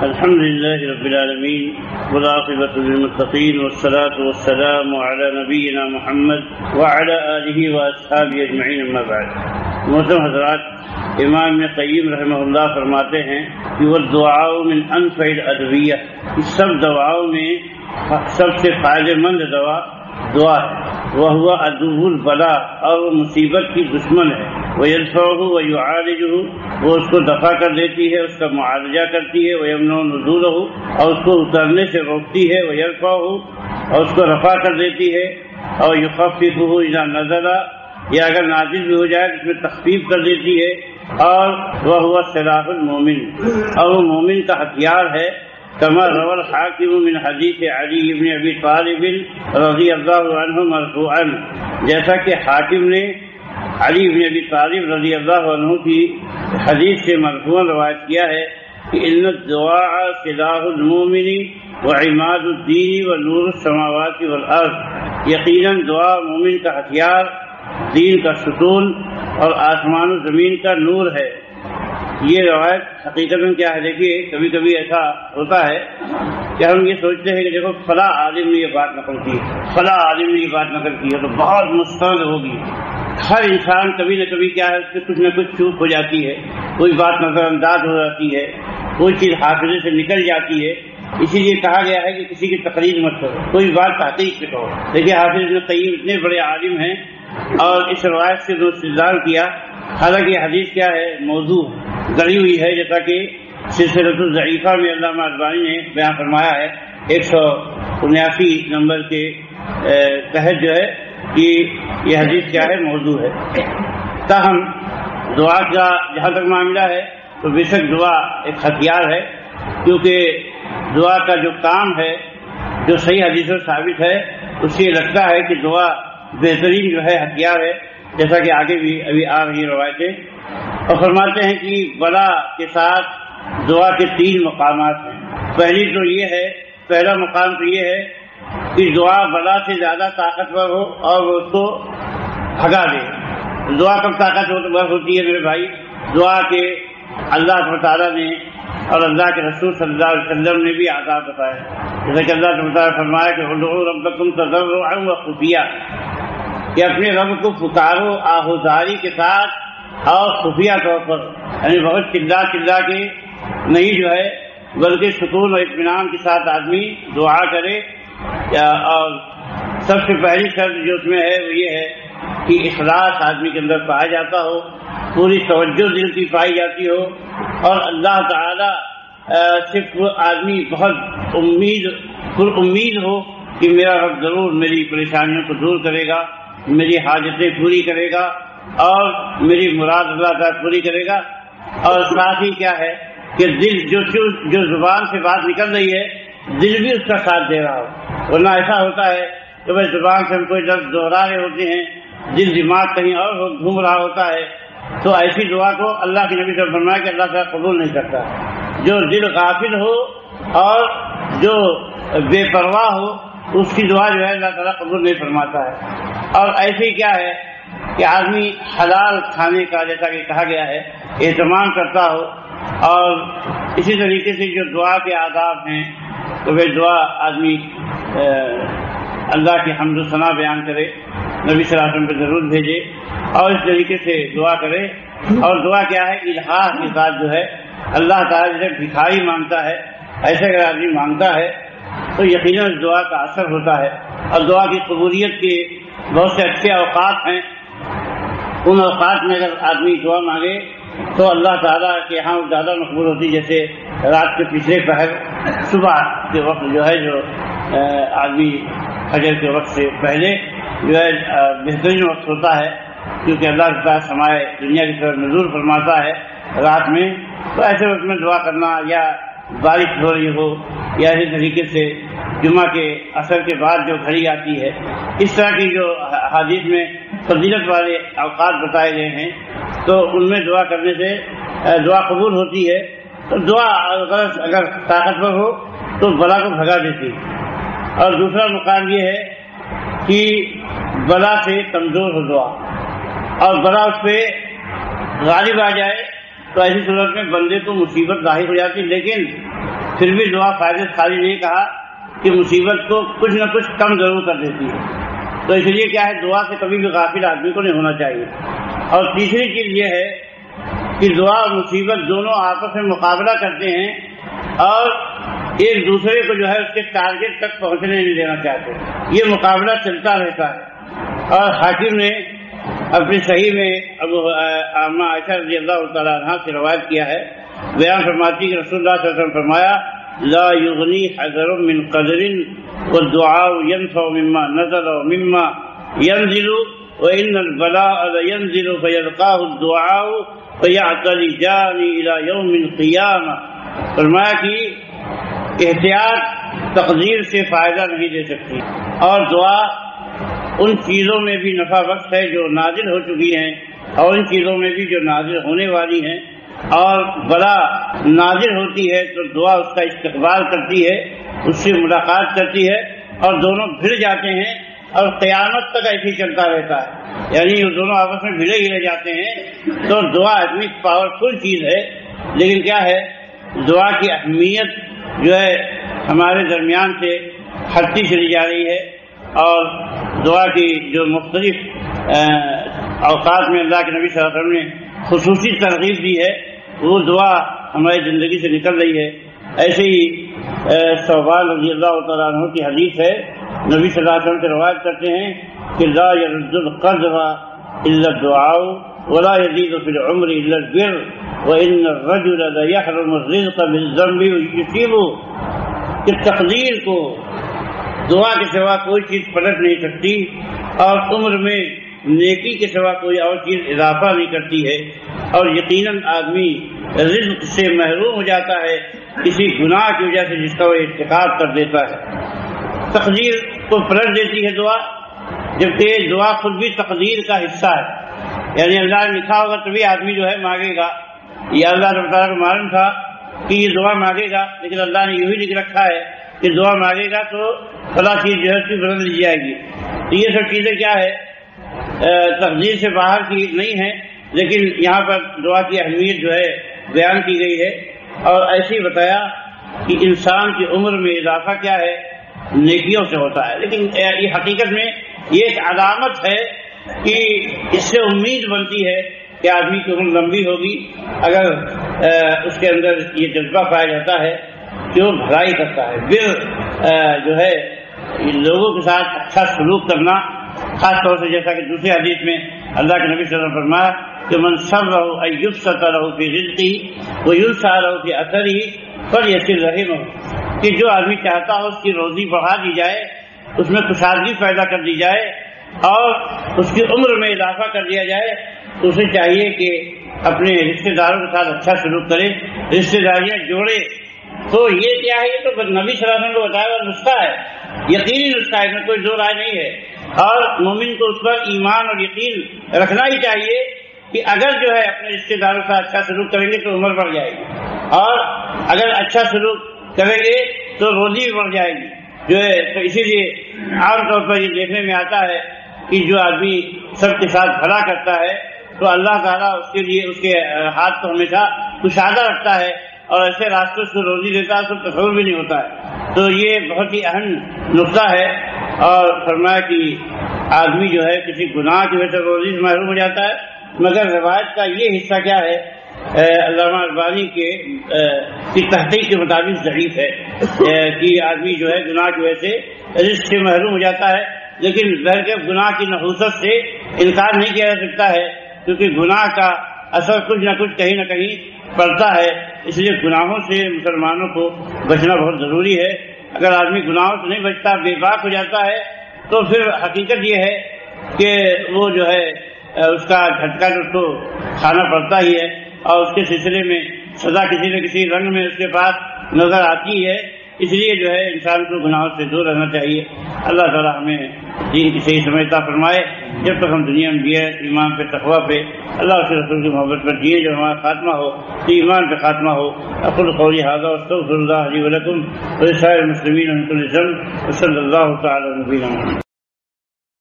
الحمد لله رب العالمين والعاقبة للمتقين والصلاة والسلام على نبينا محمد وعلى آله وأصحابه أجمعين أما بعد. محترم حضرات، امام ابن قیم رحمہ اللہ فرماتے ہیں کہ والدعاء من انفع الادویہ، سب دواؤں میں سب سے فائدہ مند دعا ہے. وہو عدو البلاء، اور وہ مصیبت کی دشمن ہے. ويدفعه ويعالجه، وہ اس کو دفع کر دیتی ہے، اس کا معالجہ کرتی ہے. ويمنع نزوله، اور اس کو اترنے سے روکتی ہے. ويرفعه، اور اس کو رفع کر دیتی ہے. اور يخففه اذا نزل، یا اگر نازل بھی ہو جائے تو اس میں تخفیف کر دیتی ہے. اور وهو سلاح المومن، اور وہ مومن کا ہتھیار ہے. كما روى الحاكم من حديث علي بن ابي طالب رضي الله عنه مرفوعا، جیسا کہ حاکم نے علی بن ابی طالب رضی اللہ عنہ کی حدیث سے مرفوعا روایت کیا ہے کہ ان الدعاء سلاح المؤمن وعماد الدین ونور السماوات والارض، یقیناً دعا مومن کا ہتھیار، دین کا ستون اور آسمان و زمین کا نور ہے. یہ روایت حقیقت میں کیا ہے؟ دیکھیے، کبھی کبھی ایسا ہوتا ہے کہ ہم یہ سوچتے ہیں کہ دیکھو فلاں عالم نے یہ بات نقل کی، فلاں عالم نے یہ بات نقل کی ہے تو بہت مستند ہوگی. ہر انسان کبھی نہ کبھی کیا ہے، اس سے کچھ نہ کچھ چوک ہو جاتی ہے، کوئی بات نظر انداز ہو جاتی ہے، کوئی چیز حافظے سے نکل جاتی ہے. اسی لیے کہا گیا ہے کہ کسی کی تقریر مت کرو، کوئی بات تحقیق سے کہو. دیکھیے حافظ ابن قیم اتنے بڑے عالم ہیں اور اس روایت سے استدلال کیا. حالانکہ یہ حدیث کیا ہے؟ موضوع گڑی ہوئی ہے، جیسا کہ سلسلۃ الضعیفہ میں علامہ البانی نے بیان فرمایا ہے 179 نمبر کے تحت جو ہے کہ یہ حدیث کیا ہے؟ موضوع ہے. تاہم دعا کا جہاں تک معاملہ ہے تو بے شک دعا ایک ہتھیار ہے، کیونکہ دعا کا جو کام ہے، جو صحیح حدیث میں ثابت ہے، اس سے لگتا ہے کہ دعا بہترین جو ہے ہتھیار ہے، جیسا کہ آگے بھی ابھی آ رہی روایتیں. اور فرماتے ہیں کہ بلا کے ساتھ دعا کے 3 مقامات ہیں. پہلی تو یہ ہے، پہلا مقام تو یہ ہے کہ دعا بلا سے زیادہ طاقتور ہو اور وہ اس کو بھگا دے. دعا کب طاقتور ہوتی ہے میرے بھائی؟ دعا کے اللہ تعالیٰ نے اور اللہ کے رسول صلی اللہ علیہ وسلم نے بھی آداب بتایا، جیسا کہ اللہ تعالیٰ فرمایا کہ ادعوا ربکم تضرعا وخفیہ، کہ اپنے رب کو پکارو آہوزاری کے ساتھ اور خفیہ طور پر، یعنی بہت چلا کے نہیں جو ہے، بلکہ سکون اور اطمینان کے ساتھ آدمی دعا کرے. اور سب سے پہلی شرط جو اس میں ہے وہ یہ ہے کہ اخلاص آدمی کے اندر پایا جاتا ہو، پوری توجہ دل کی پائی جاتی ہو، اور اللہ تعالی صرف آدمی بہت پر امید ہو کہ میرا رب ضرور میری پریشانیوں کو دور کرے گا، میری حاجتیں پوری کرے گا اور میری مراد اللہ تعالیٰ پوری کرے گا. اور ساتھ ہی کیا ہے کہ دل جو زبان سے بات نکل رہی ہے، دل بھی اس کا ساتھ دے رہا ہو. ورنہ ایسا ہوتا ہے کہ بھائی زبان سے ہم کوئی لفظ دوہرا رہے ہوتے ہیں، دل دماغ کہیں اور گھوم رہا ہوتا ہے، تو ایسی دعا کو اللہ کے نبی صلی اللہ علیہ وسلم نے فرمایا کہ اللہ تعالیٰ قبول نہیں کرتا. جو دل غافل ہو اور جو بے پرواہ ہو، اس کی دعا جو ہے اللہ تعالیٰ قبول نہیں فرماتا ہے. اور ایسے ہی کیا ہے کہ آدمی حلال کھانے کا، جیسا کہ کہا گیا ہے، اہتمام کرتا ہو. اور اسی طریقے سے جو دعا کے آداب ہیں تو وہ دعا آدمی اللہ کی حمد و ثنا بیان کرے، نبی صلی اللہ علیہ وسلم پہ ضرور بھیجے اور اس طریقے سے دعا کرے. اور دعا کیا ہے؟ الہا کے ساتھ جو ہے اللہ تعالیٰ جیسے بھکاری مانگتا ہے، ایسے اگر آدمی مانگتا ہے تو یقیناً دعا کا اثر ہوتا ہے. اور دعا کی قبولیت کے بہت سے اچھے اوقات ہیں. ان اوقات میں اگر آدمی دعا مانگے تو اللہ تعالیٰ کے یہاں زیادہ مقبول ہوتی، جیسے رات کے پچھلے پہر، صبح کے وقت جو ہے، جو آدمی فجر کے وقت سے پہلے جو ہے بہترین وقت ہوتا ہے، کیونکہ اللہ تعالیٰ سمائے دنیا کی طرف نزول فرماتا ہے رات میں. تو ایسے وقت میں دعا کرنا، یا بارش ہو رہی ہو، یا اسی طریقے سے جمعہ کے عصر کے بعد جو گھڑی آتی ہے، اس طرح کی جو حدیث میں فضیلت والے اوقات بتائے گئے ہیں، تو ان میں دعا کرنے سے دعا قبول ہوتی ہے. تو دعا اگر طاقتور ہو تو بلا کو بھگا دیتی. اور دوسرا مقام یہ ہے کہ بلا سے کمزور ہو دعا، اور بلا اس پہ غالب آ جائے تو ایسی صورت میں بندے کو مصیبت ظاہر ہو جاتی، لیکن پھر بھی دعا فائدے خالی نہیں کہا کہ مصیبت کو کچھ نہ کچھ کم ضرور کر دیتی ہے. تو اس لیے کیا ہے، دعا سے کبھی بھی غافل آدمی کو نہیں ہونا چاہیے. اور تیسری چیز یہ ہے کہ دعا اور مصیبت دونوں آپس میں مقابلہ کرتے ہیں اور ایک دوسرے کو جو ہے اس کے ٹارگیٹ تک پہنچنے نہیں دینا چاہتے. یہ مقابلہ چلتا رہتا ہے. اور حاکم نے اپنی صحیح میں ابو عامہ عائشہ رضی اللہ تعالیٰ عنہ سے روایت کیا ہے، بیان فرماتی کہ رسول اللہ صلی اللہ علیہ وسلم فرمایا لا یغنی حذر من قدر والدعاء ينفع مما نزل ومما ينزل وإن البلاء لينزل فيلقاه الدعاء فيعتلجان إلى يوم القيامة. فرمایا کہ احتیاط تقدیر سے فائدہ نہیں دے سکتی، اور دعا ان چیزوں میں بھی نفع بخش ہے جو نازل ہو چکی ہیں اور ان چیزوں میں بھی جو نازل ہونے والی ہیں. اور بلا نازل ہوتی ہے تو دعا اس کا استقبال کرتی ہے، اس سے ملاقات کرتی ہے اور دونوں بھڑ جاتے ہیں اور قیامت تک ایسے ہی چلتا رہتا ہے. یعنی وہ دونوں آپس میں بھڑے ہی رہ جاتے ہیں. تو دعا اتنی پاورفل چیز ہے، لیکن کیا ہے، دعا کی اہمیت جو ہے ہمارے درمیان سے ہٹتی چلی جا رہی ہے. اور دعا کی جو مختلف اوقات میں اللہ کے نبی صلی اللہ علیہ وسلم نے خصوصی ترغیب دی ہے، وہ دعا ہماری زندگی سے نکل رہی ہے. ایسے ہی ثوبان رضی اللہ تعالیٰ عنہ کی حدیث ہے، نبی صلی اللہ علیہ وسلم سے روایت کرتے ہیں کہ لا يرد القدر الا الدعاء ولا يزيد في العمر الا البر وان الرجل ليحرم الرزق بالذنب ويصيبه. کہ تقدیر کو دعا کے سوا کوئی چیز پلٹ نہیں سکتی اور عمر میں نیکی کے سوا کوئی اور چیز اضافہ نہیں کرتی ہے. اور یقیناً آدمی رزق سے محروم ہو جاتا ہے کسی گناہ کی وجہ سے جس کا وہ ارتکاب کر دیتا ہے. تقدیر کو پلٹ دیتی ہے دعا، جبکہ دعا خود بھی تقدیر کا حصہ ہے. یعنی اللہ نے لکھا ہوگا تبھی آدمی جو ہے مانگے گا. یہ اللہ رب تعالیٰ کو معلوم تھا کہ یہ دعا مانگے گا، لیکن اللہ نے یوں ہی لکھ رکھا ہے کہ دعا مانگے گا تو فلاں چیز جو ہے اس کی بدل دی جائے گی. تو یہ سب چیزیں کیا ہے، تقدیر سے باہر کی نہیں ہے، لیکن یہاں پر دعا کی اہمیت جو ہے بیان کی گئی ہے. اور ایسے ہی بتایا کہ انسان کی عمر میں اضافہ کیا ہے، نیکیوں سے ہوتا ہے. لیکن یہ حقیقت میں یہ ایک علامت ہے کہ اس سے امید بنتی ہے کہ آدمی کی عمر لمبی ہوگی اگر اس کے اندر یہ جذبہ پایا جاتا ہے کہ وہ بھلائی کرتا ہے. بر جو ہے لوگوں کے ساتھ اچھا سلوک کرنا، خاص طور سے جیسا کہ دوسری حدیث میں اللہ کے نبی صلی اللہ علیہ وسلم فرمایا کہ من سرہ ان یبسط لہ فی رزقہ وینسیٰ لہ فی اثرہ فلیصل رحمہ. کہ جو آدمی چاہتا ہو اس کی روزی بڑھا دی جائے، اس میں کشادگی پیدا کر دی جائے اور اس کی عمر میں اضافہ کر دیا جائے، تو اسے چاہیے کہ اپنے رشتہ داروں کے ساتھ اچھا سلوک کرے، رشتہ داریاں جوڑے. تو یہ کیا ہے، یہ تو نبی صلی اللہ علیہ وسلم کو بتایا ہوا نسخہ ہے، یقینی نسخہ ہے، میں کوئی دو رائے نہیں ہے. اور مومن کو اس پر ایمان اور یقین رکھنا ہی چاہیے کہ اگر جو ہے اپنے رشتہ داروں سے اچھا سلوک کریں گے تو عمر بڑھ جائے گی، اور اگر اچھا سلوک کریں گے تو روزی بھی بڑھ جائے گی جو ہے. تو اسی لیے عام طور پر یہ دیکھنے میں آتا ہے کہ جو آدمی سب کے ساتھ بھلا کرتا ہے تو اللہ تعالیٰ اس کے لیے اس کے ہاتھ کو ہمیشہ کشادہ رکھتا ہے اور ایسے راستوں سے روزی دیتا ہے، اس کو تصور بھی نہیں ہوتا ہے. تو یہ بہت ہی اہم نقطہ ہے. اور فرمایا کہ آدمی جو ہے کسی گناہ کی وجہ سے روزی سے محروم ہو جاتا ہے، مگر روایت کا یہ حصہ کیا ہے، علامہ البانی کی تحقیق کے مطابق ضعیف ہے کہ آدمی جو ہے گناہ کی وجہ سے رزق سے محروم ہو جاتا ہے. لیکن ظاہر کے گناہ کی نحوست سے انکار نہیں کیا جا سکتا ہے، کیونکہ گناہ کا اثر کچھ نہ کچھ کہیں نہ کہیں پڑتا ہے. اس لیے گناہوں سے مسلمانوں کو بچنا بہت ضروری ہے. اگر آدمی گناہوں سے نہیں بچتا، بے باک ہو جاتا ہے، تو پھر حقیقت یہ ہے کہ وہ جو ہے اس کا جھٹکا جو اس کو کھانا پڑتا ہی ہے، اور اس کے سلسلے میں سزا کسی نہ کسی رنگ میں اس کے پاس نظر آتی ہے. اس لیے جو ہے انسان کو گناہوں سے دور رہنا چاہیے. اللہ تعالیٰ ہمیں دین کی صحیح سمجھتا فرمائے. جب تک ہم دنیا میں جیے ایمان پہ، تقویٰ پہ، اللہ کے رسول کی محبت پر جیے، جو ہمارا خاتمہ ہو تو ایمان پہ خاتمہ ہو. اقول قولی ھذا واستغفر اللہ لی ولکم ولسائر المسلمین من کل ذنب وصلی اللہ تعالی علی نبینا محمد.